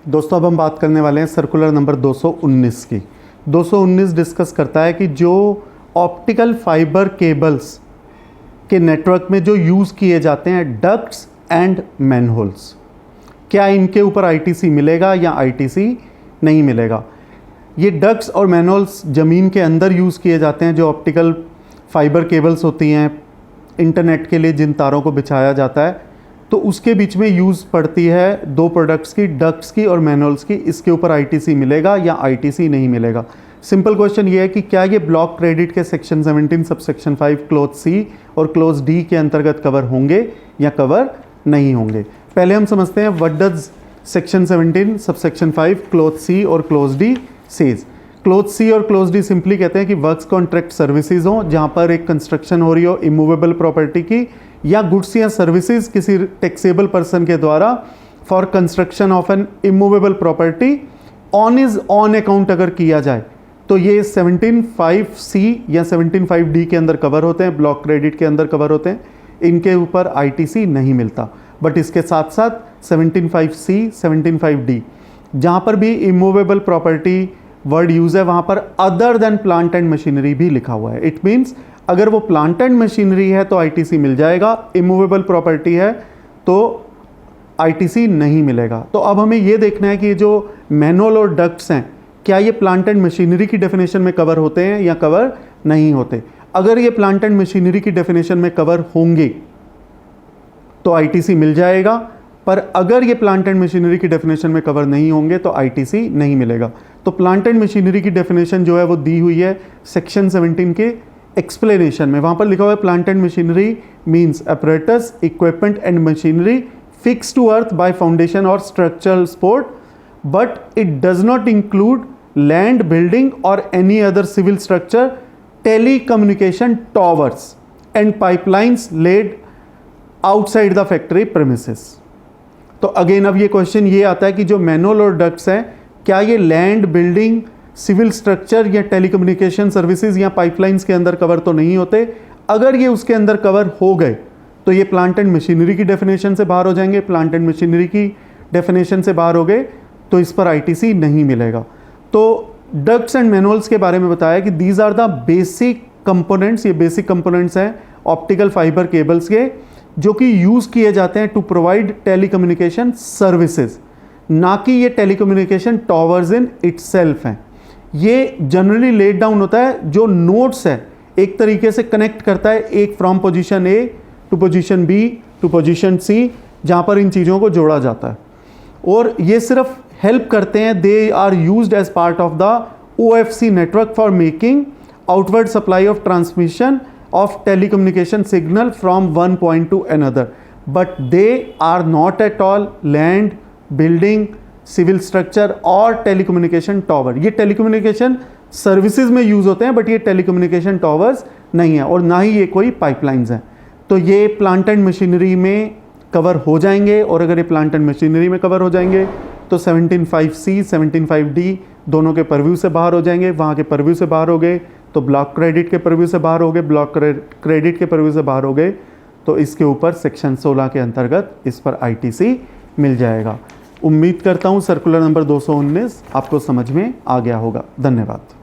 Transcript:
दोस्तों अब हम बात करने वाले हैं सर्कुलर नंबर 219 की। 219 डिस्कस करता है कि जो ऑप्टिकल फाइबर केबल्स के नेटवर्क में जो यूज़ किए जाते हैं डक्ट्स एंड मैनहोल्स, क्या इनके ऊपर आईटीसी मिलेगा या आईटीसी नहीं मिलेगा। ये डक्ट्स और मैनहोल्स ज़मीन के अंदर यूज़ किए जाते हैं। जो ऑप्टिकल फाइबर केबल्स होती हैं इंटरनेट के लिए जिन तारों को बिछाया जाता है, तो उसके बीच में यूज़ पड़ती है दो प्रोडक्ट्स की, डक्ट्स की और मैनहोल्स की। इसके ऊपर आईटीसी मिलेगा या आईटीसी नहीं मिलेगा। सिंपल क्वेश्चन ये है कि क्या ये ब्लॉक क्रेडिट के सेक्शन 17 सबसेक्शन 5 क्लोज सी और क्लोज डी के अंतर्गत कवर होंगे या कवर नहीं होंगे। पहले हम समझते हैं what does section 17 subsection 5 clause C और clause D says. Clause C और क्लोज डी सिंपली कहते हैं कि वर्क्स कॉन्ट्रैक्ट सर्विसेज हो, जहाँ पर एक कंस्ट्रक्शन हो रही हो इमूवेबल प्रॉपर्टी की या गुड्स या सर्विसेज किसी टैक्सेबल पर्सन के द्वारा for construction of N immovable property on is on account अगर किया जाए तो ये 17(5)(c) या 17(5)(d) के अंदर कवर होते हैं, ब्लॉक क्रेडिट के अंदर कवर होते हैं। इनके ऊपर आईटीसी नहीं मिलता। बट इसके साथ साथ 17(5)(c), 17(5)(d) जहाँ पर भी इमूवेबल प्रॉपर्टी वर्ड यूज है वहाँ पर other than plant and machinery भी लिखा हुआ है। इट मीन्स अगर वो प्लांट एंड मशीनरी है तो आईटीसी मिल जाएगा, इमूवेबल प्रॉपर्टी है तो आईटीसी नहीं मिलेगा। तो अब हमें ये देखना है कि ये जो मैनहोल और डक्ट्स हैं क्या ये प्लांट एंड मशीनरी की डेफिनेशन में कवर होते हैं या कवर नहीं होते। अगर ये प्लांट एंड मशीनरी की डेफिनेशन में कवर होंगे तो आईटीसी मिल जाएगा, पर अगर ये प्लांट एंड मशीनरी की डेफिनेशन में कवर नहीं होंगे तो आईटीसी नहीं मिलेगा। तो प्लांट एंड मशीनरी की डेफिनेशन जो है वो दी हुई है सेक्शन 17 के एक्सप्लेनेशन में। वहाँ पर लिखा हुआ है plant and machinery means apparatus, equipment and machinery fix to earth by foundation और structural support, but it does not include land, building और any other civil structure, telecommunication towers and pipelines laid outside the factory premises. तो again अब ये question ये आता है कि जो मैनहोल और डक्ट्स हैं क्या ये लैंड, बिल्डिंग, सिविल स्ट्रक्चर या टेलीकम्युनिकेशन सर्विसेज या पाइपलाइंस के अंदर कवर तो नहीं होते। अगर ये उसके अंदर कवर हो गए तो ये प्लांट एंड मशीनरी की डेफिनेशन से बाहर हो जाएंगे। प्लांट एंड मशीनरी की डेफिनेशन से बाहर हो गए तो इस पर आईटीसी नहीं मिलेगा। तो डक्ट्स एंड मैनहोल्स के बारे में बताया कि these are the basic components, ये बेसिक कंपोनेंट्स हैं ऑप्टिकल फाइबर केबल्स के जो कि यूज़ किए जाते हैं टू प्रोवाइड टेलीकम्युनिकेशन सर्विसेज, ना कि ये टेलीकम्युनिकेशन टॉवर्स इन इटसेल्फ हैं। ये जनरली लेड डाउन होता है, जो नोड्स है एक तरीके से कनेक्ट करता है, एक from position A to position B to position C, जहाँ पर इन चीज़ों को जोड़ा जाता है। और ये सिर्फ हेल्प करते हैं, they are used as part of the OFC network for making outward supply of transmission of telecommunication signal from one point to another, but they are not at all land, building, civil structure और telecommunication tower। ये telecommunication services में use होते हैं but ये telecommunication towers नहीं है और ना ही ये कोई pipelines हैं। तो ये प्लांट एंड मशीनरी में कवर हो जाएंगे, और अगर ये प्लांट एंड मशीनरी में कवर हो जाएंगे तो 17(5)(c), 17(5)(d) दोनों के परव्यू से बाहर हो जाएंगे। वहाँ के परव्यू से बाहर हो गए तो ब्लॉक क्रेडिट के परव्यू से बाहर हो गए, ब्लॉक क्रेडिट के परव्यू से बाहर हो गए तो इसके ऊपर सेक्शन 16 के अंतर्गत इस पर आईटीसी मिल जाएगा। उम्मीद करता हूँ सर्कुलर नंबर 219 आपको समझ में आ गया होगा। धन्यवाद।